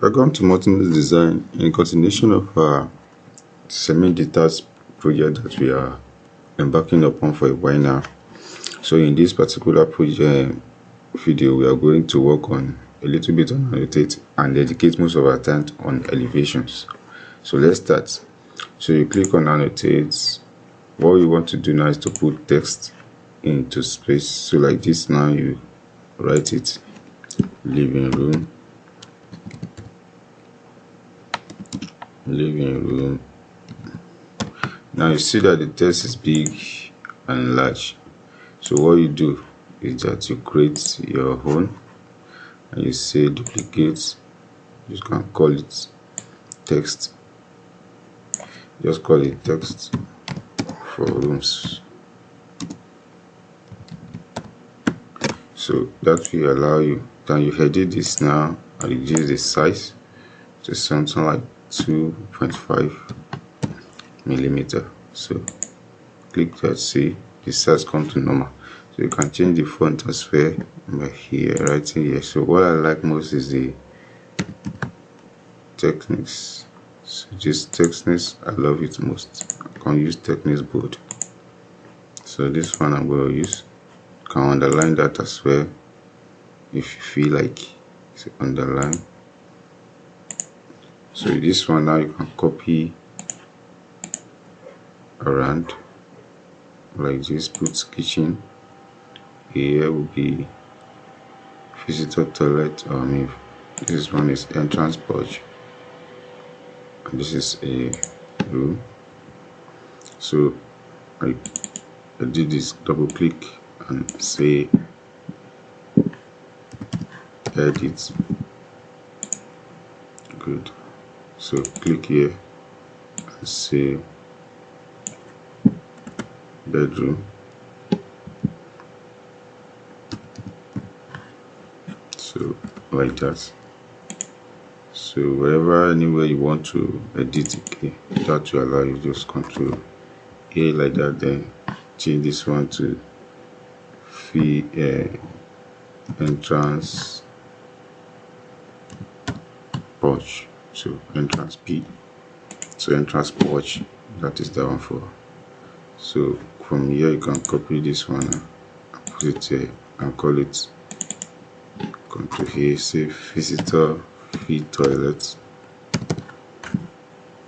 Welcome to Multi Design in continuation of our semi-detached project that we are embarking upon for a while now. So in this particular project video, we are going to work on a little bit on annotate and dedicate most of our time on elevations. So let's start. So you click on annotate. What you want to do now is to put text into space. So like this, now you write it: living room. Now you see that the text is big and large. So what you do is that you create your own and you say duplicate. You can call it text. Just call it text for rooms. So that will allow you. Then you edit this now and reduce the size to something like 2.5 millimeter. So click that, see the size come to normal. So you can change the font as well by here, right here. So what I like most is the Techniques. So this Techniques, I love it most. I can use Techniques bold. So this one I'm going to use. You can underline that as well if you feel like. So underline. So this one now you can copy around like this. Put kitchen. Here will be visitor toilet. This one is entrance porch. And this is a room. So I did this, double click and say edit. Good. So click here and say bedroom. So like that. So wherever, anywhere you want to edit, okay, that will allow you just Control A like that. Then change this one to entrance porch. So entrance P. So entrance porch, that is the one for. So from here you can copy this one and put it here and call it Control here, say visitor toilet.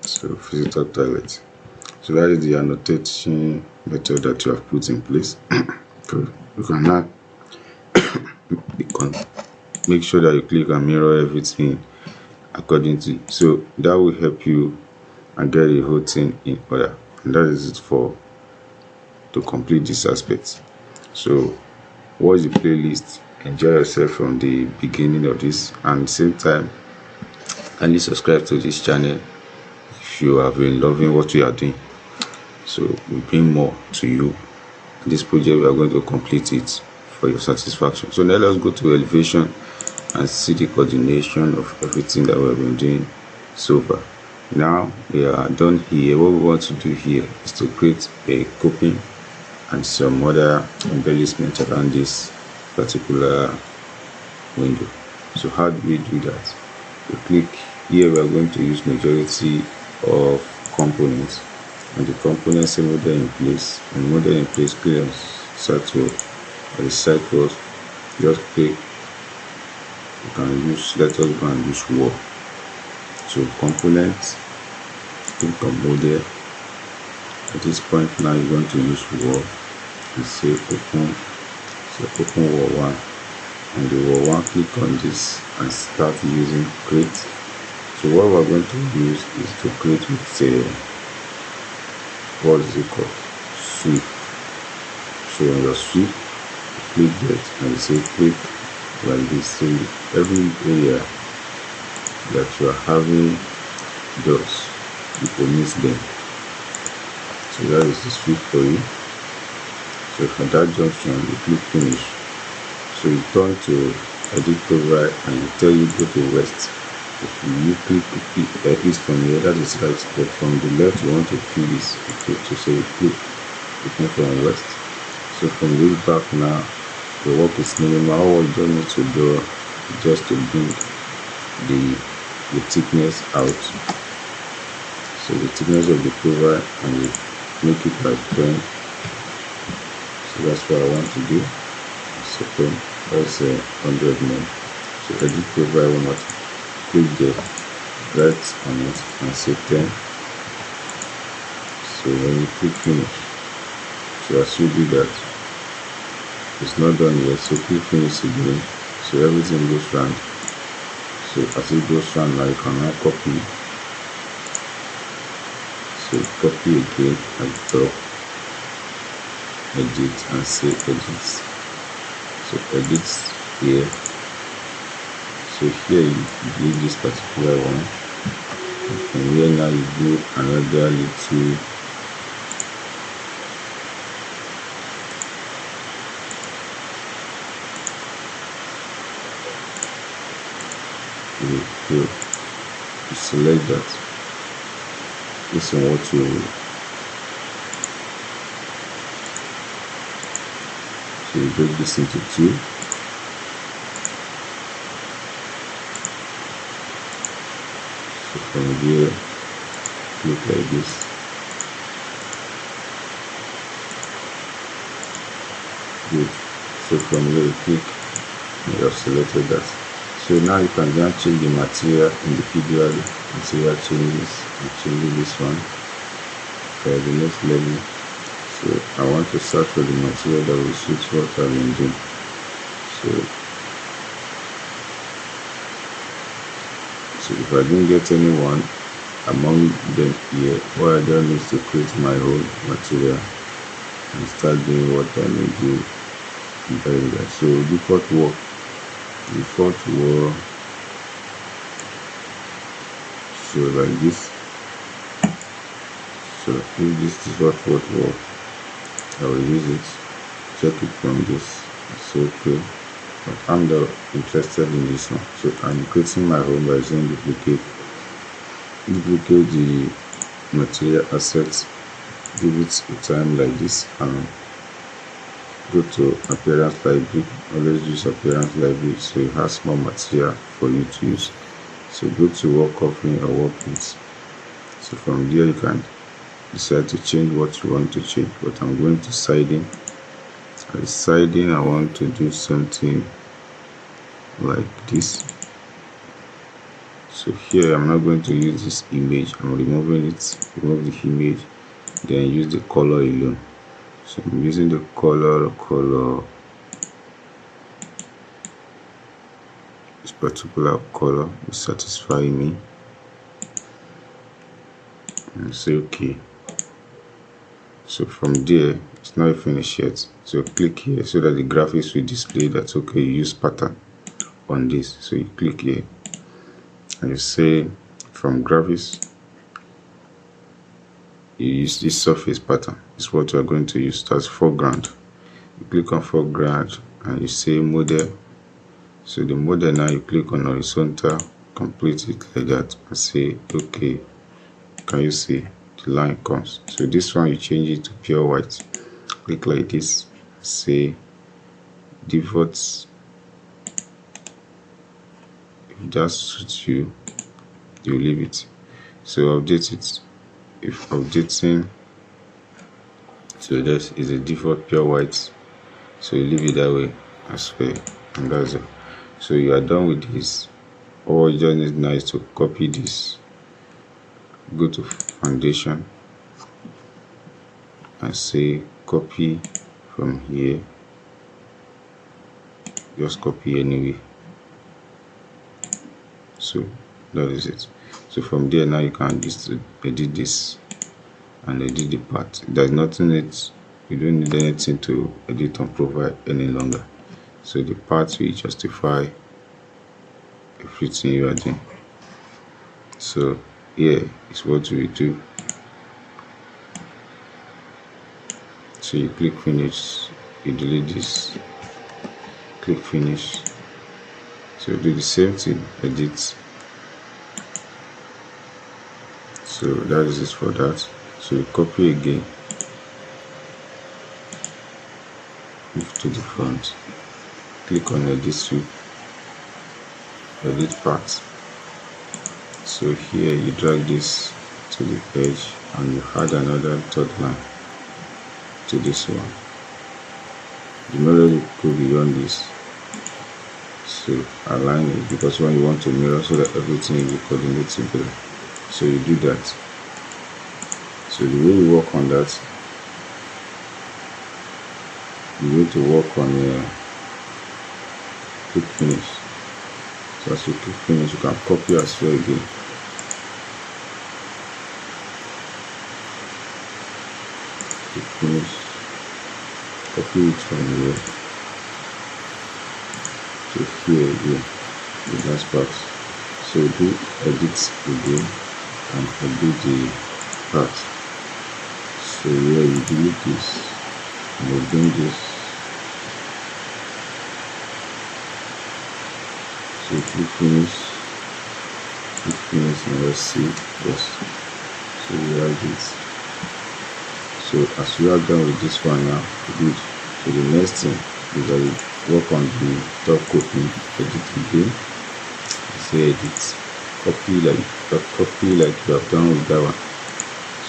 So visitor toilet. So that is the annotation method that you have put in place. So you can now make sure that you click and mirror everything according to. So that will help you and get the whole thing in order. And that is it for to complete this aspect. So watch the playlist, enjoy yourself from the beginning of this, and at the same time kindly subscribe to this channel if you have been loving what we are doing. So we bring more to you. This project we are going to complete it for your satisfaction. So now let's go to elevation and see the coordination of everything that we have been doing so far. Now we are done here. What we want to do here is to create a coping and some other embellishment around this particular window. So how do we do that? We click here. We are going to use majority of components, and the components say model in place, and model in place clear site wall or the site walls. Just click. You can use, let us go and use wall. So components, click on model. At this point now you're going to use wall and say open. So open wall 1, and the wall 1, click on this and start using create. So what we're going to use is to create with what is it called, sweep. So on your sweep, click that and you say click like this. So every area that you are having doors, you can miss them. So that is the sweep for you. So from that junction you click finish. So you turn to edit over and you tell you go to west. If you click east from here, that is right, but from the left you want to click this. You click to say click from west. So from this back now the work is minimal. All you don't need to do is just to bring the the thickness out. So the thickness of the profile, and you make it by pen. So that's what I want to do. So pen, that's 100 more. So edit profile one more time. Click there, right on it, and say 10. So when you click finish, so as you do that, it's not done yet. So click finish again. So everything goes round. So as it goes round, now you can now copy. So copy again at the top, edit, and say edit. So edit here. So here you delete this particular one, and here now you do another little you select that. This is what you will. So you break this into two. So from here, look like this. Good. So from here you click, and you have selected that. So now you can then change the material individually. Material changes, and changing this one for the next level. So I want to search for the material that will suit what I've been doing. So if I didn't get anyone among them here, what I done is to create my own material and start doing what I may do in that. So default work. So like this. So if this is what work, I will use it. Check it from this. It's okay. But I'm not interested in this one. So I'm creating my own by saying duplicate the material assets, give it a time like this, and go to appearance library. Always use appearance library so it has more material for you to use. So go to work offering or work with. So from there you can decide to change what you want to change. But I'm going to siding. As siding, I want to do something like this. So here I'm not going to use this image. I'm removing it. Remove the image, then use the color alone. So I'm using the color. This particular color will satisfy me, and say okay. So from there, it's not finished yet. So click here so that the graphics will display that okay, you use pattern on this. So you click here and you say from graphics, you use this surface pattern. It's what you are going to use. That's foreground. You click on foreground and you say model. So the model, now you click on horizontal, complete it like that, and say okay. Can you see the line comes? So this one you change it to pure white. Click like this, say default. If that suits you, you leave it. So update it. If updating, so this is a default pure white, so you leave it that way as well, and that's it. So you are done with this. All you just need now is to copy this, go to foundation and say copy from here. Just copy anyway. So that is it. So from there now you can just edit this and edit the part. There's nothing else. You don't need anything to edit on profile any longer. So the part will justify everything you are doing. So here is what we do. So you click finish, you delete this, click finish. So do the same thing, edit. So that is it for that. So you copy again, move to the front, click on edit sweep, edit part, So here you drag this to the edge and you add another third line to this one. You mirror it go beyond this, so align it, because when you want to mirror so that everything will coordinate together, so you do that. So the way you work on that, you need to work on quick finish. So as you click finish, you can copy as well again. Click finish, copy it from here to here again, the last part. So do edit again and edit the part. So here you delete this and you bring this. So click finish, and let's see. Yes, so we have this. So as you are done with this one now, good. So the next thing is that you work on the top copy, edit again. Say edit, copy like you have done with that one.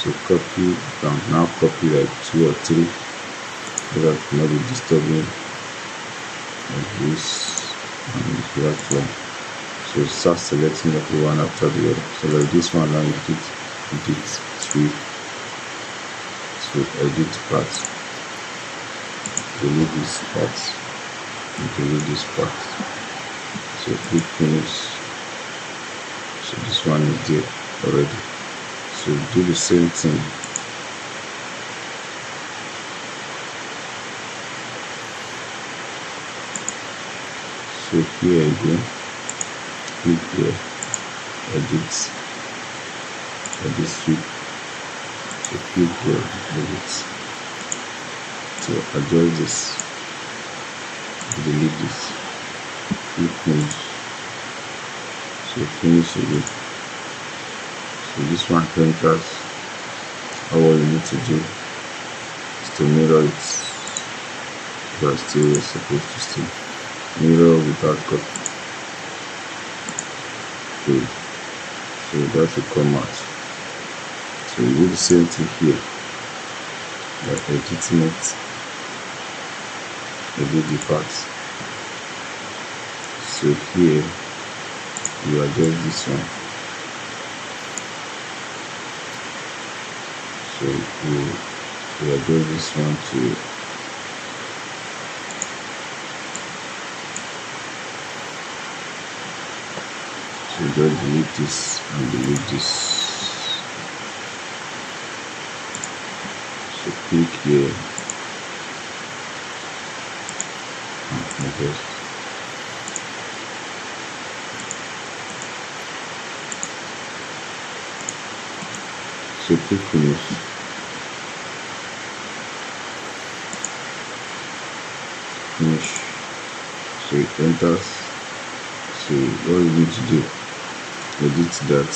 So copy down, now copy like 2 or 3, so that not be disturbing like this and that one. So start selecting everyone after the other. So like this one now, you edit 3. So edit part, delete this part, and delete this part. So click finish. So this one is there already. So do the same thing. So here again, click here, edit sweep. So click here, edit. So adjust this, delete this, click finish. So finish again. So this one enters. All you need to do is to mirror it. You are still supposed to stay. Mirror without copy. Good. So that will come out. So you do the same thing here. Like editing it. Edit the parts. So here you adjust this one. So you adjust this one to so just delete this and delete this. So click here and adjust. So click finish. So it enters. So what you need to do, edit that.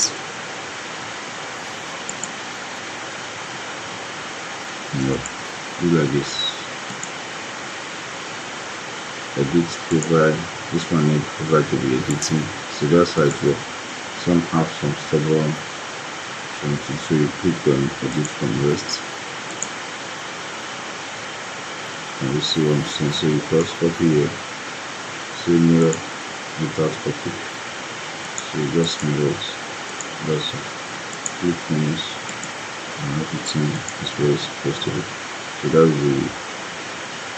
No, do like this. Edit provide. This one need provide to be editing. So that's how it works. Some have some stubborn something. So you click on edit from rest. And you see what I'm saying. So you press copy here. So mirror without copy. So you just mirror it. That's it. Click finish and everything is where it's supposed to be. So that's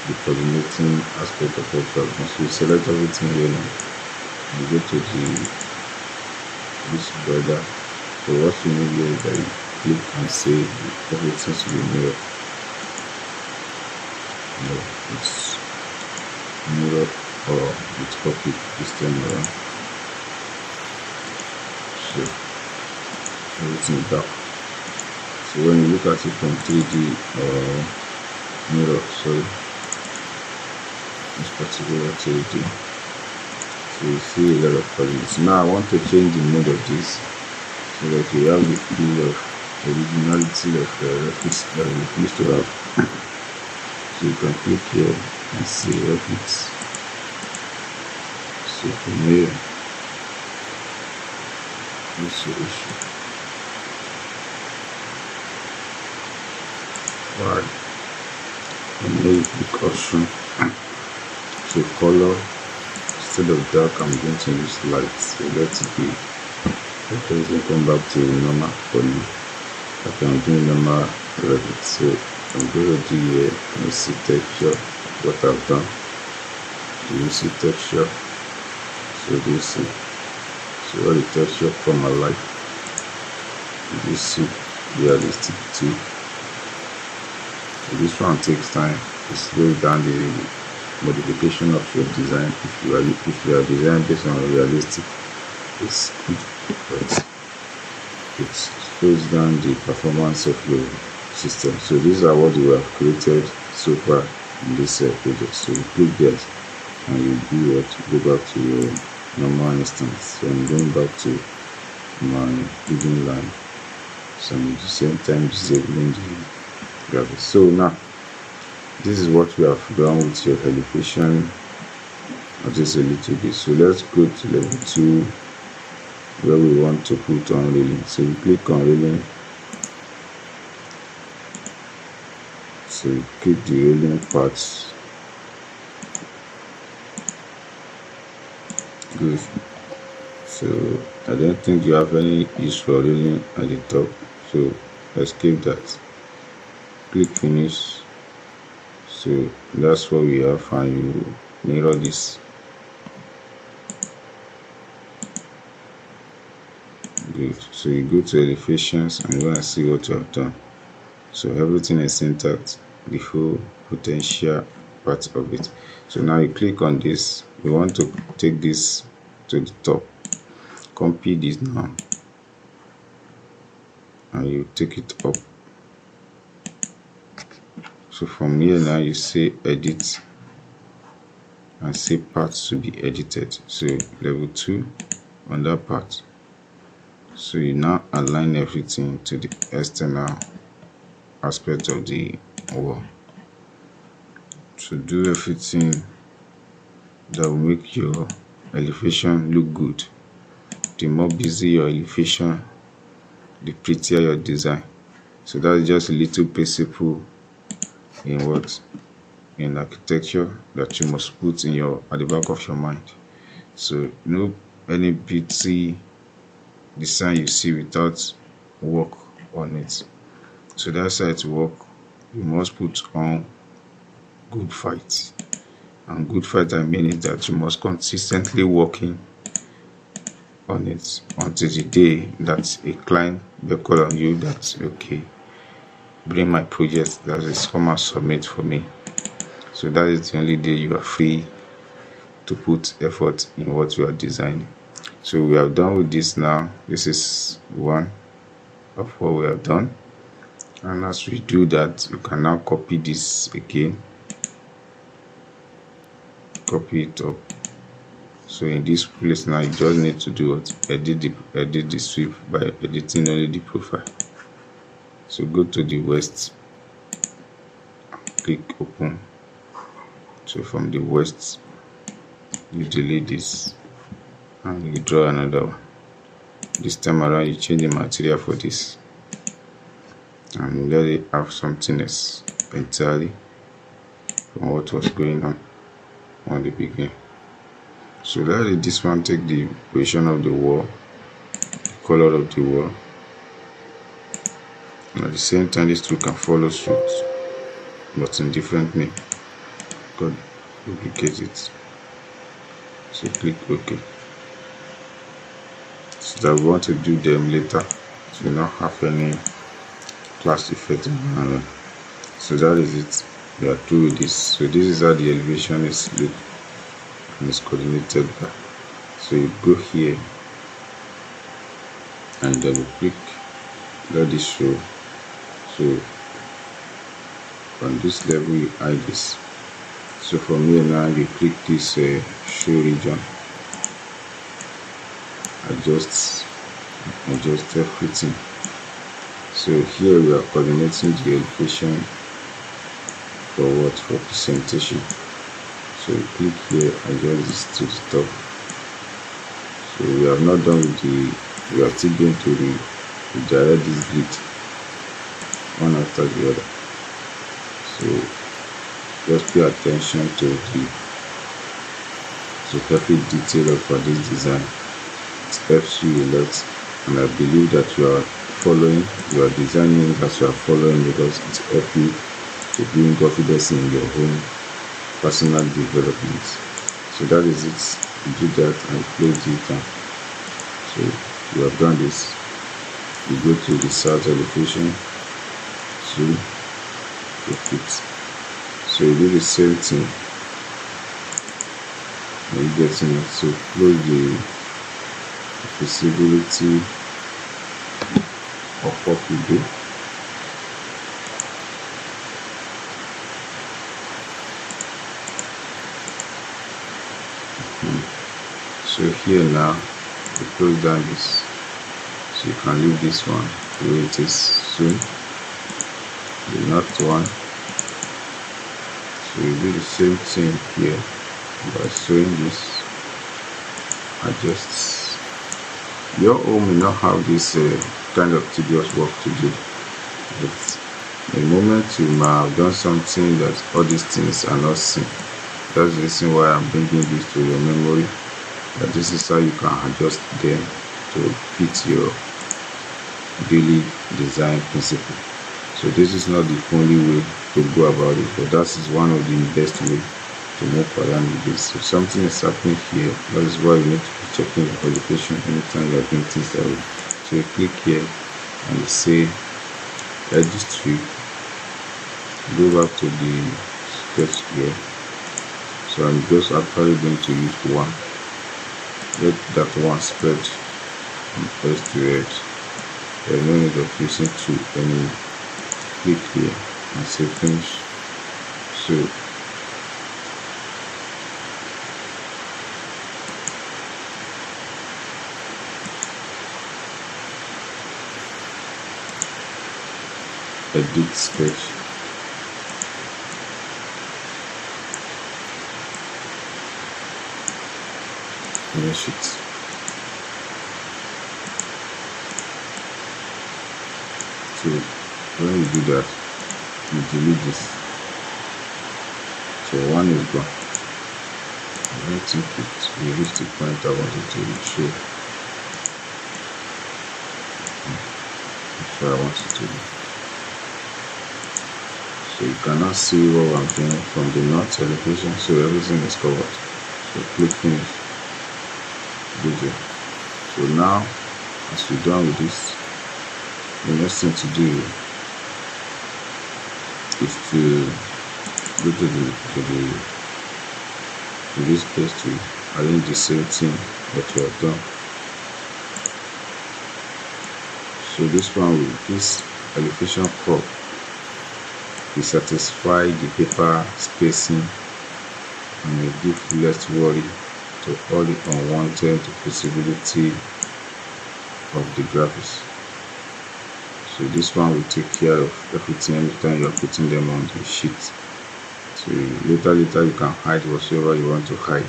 the coordinating aspect of what you have done. So you select everything here now. You go to this border. So what you need here is that you click and save everything to be mirrored. No, it's mirror or it's copy this time around. So everything is dark. So when you look at it from 3D mirror, sorry, this particular 3D, so you see a lot of colors. Now I want to change the mode of this so that you have the feel of originality of Revit that we used to have. So you can click here and see Revit. So from here Solution. Right. Make the option to color. Instead of dark, I'm going to use light. So let it be. Okay, come back to normal for me. I can do normal Revit. So I'm going to do here. You see texture. What I've done. Do you see texture? So do you see? So all the texture come alive. Do you see realistic too? So this one takes time. It slows down the modification of your design. If you are designing based on realistic, it's good, but it slows down the performance of your system. So these are what you have created so far in this project. So you click that and you do what? Go back to your normal instance. So I'm going back to my hidden line. So I'm at the same time disabling the graphics. So now this is what we have done with your elevation. Just a little bit. So let's go to level 2 where we want to put on railing. So you click on railing. So you click the railing parts. Good. So I don't think you have any use for railing at the top. So escape that. Click finish. So that's what we have, and you mirror this. Good. So you go to elevations and go and see what you have done. So everything is intact, the whole potential part of it. So now you click on this. We want to take this to the top. Copy this now and you take it up. So from here now you say edit and say parts to be edited. So level 2 on that part. So you now align everything to the external aspect of the wall. To do everything that will make your elevation look good. The more busy your elevation, the prettier your design. So that's just a little principle in architecture that you must put in at the back of your mind. So no any beauty design you see without work on it. So that's how it works. You must put on good fight. And good fight, I mean is that you must consistently working on it until the day that a client will call on you that okay, bring my project that is come and submit for me. So that is the only day you are free to put effort in what you are designing. So we are done with this now. This is one of what we have done. And as we do that, you can now copy this again. Copy it up. So in this place now, you just need to do what? Edit the sweep by editing only the profile. So go to the west, click open. So from the west, you delete this and you draw another one. This time around, you change the material for this and let it have something else entirely from what was going on the beginning. So let this one take the position of the wall, the color of the wall, and at the same time these two can follow suit but in different name. God, duplicate it. So click OK. So that we want to do them later, so we not have any class effect. So that is it. We are through with this. So this is how the elevation is look and is coordinated by. So you go here and double click, let this show. So on this level you hide this. So from here now you click this show region, adjust everything. So here we are coordinating the elevation for what? For presentation. So you click here, adjust this to the top. So we have not done with the we are still going to redirect this grid one after the other. So just pay attention to the perfect detail of this design. It helps you a lot, and I believe that you are designing as you are following, because it helps you to bring confidence in your own personal development. So that is it. You do that and close it down. So you have done this. You go to the south elevation to fit. So you do the same thing. Are you getting it? So close the visibility of what we do. So here now we close down this, so you can leave this one the way it is soon. The north one, so you do the same thing here by sewing this. Adjust. Your home may not have this kind of tedious work to do, but the moment you might have done something that all these things are not seen. That's the reason why I'm bringing this to your memory, that this is how you can adjust them to fit your daily design principle. So this is not the only way to go about it, but that is one of the best way to move around with this. If something is happening here, that is why you need to be checking your qualification anytime you are doing things that way. So you click here and you say edit strip, go back to the sketch here. So I'm just actually going to use one. Let that one spread from edge to edge. There's no need of using two anymore. Click here and say finish. So edit sketch. Finish it. So when you do that, you delete this. So one is gone. I don't think we reached the point I wanted to show. That's what I wanted to do. So you cannot see what I'm doing from the north elevation, so everything is covered. So click finish. Good. So now, as we're done with this, the next thing to do is to go to this place to arrange the same thing that you have done. So this one with this elevation curve, we satisfy the paper spacing and we give less worry to all the unwanted visibility of the graphics. So this one will take care of everything anytime you are putting them on the sheet. So later you can hide whatever you want to hide.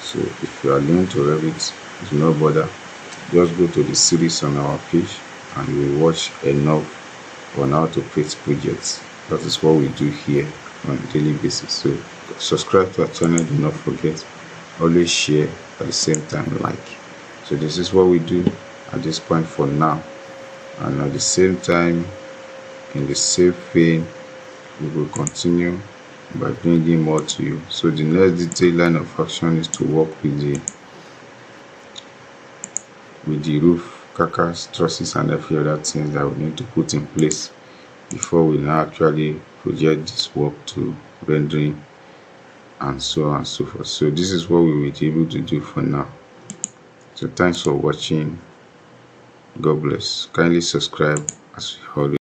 So if you are new to Revit, do not bother. Just go to the series on our page and you will watch enough on how to create projects. That is what we do here on a daily basis. So subscribe to our channel, do not forget. Always share, at the same time like. So this is what we do at this point for now, and at the same time, in the same vein, we will continue by bringing more to you. So the next detailed line of action is to work with the roof, carcass, trusses and every other thing that we need to put in place before we now actually project this work to rendering and so on and so forth. So this is what we will be able to do for now. So thanks for watching. God bless. Kindly subscribe as always.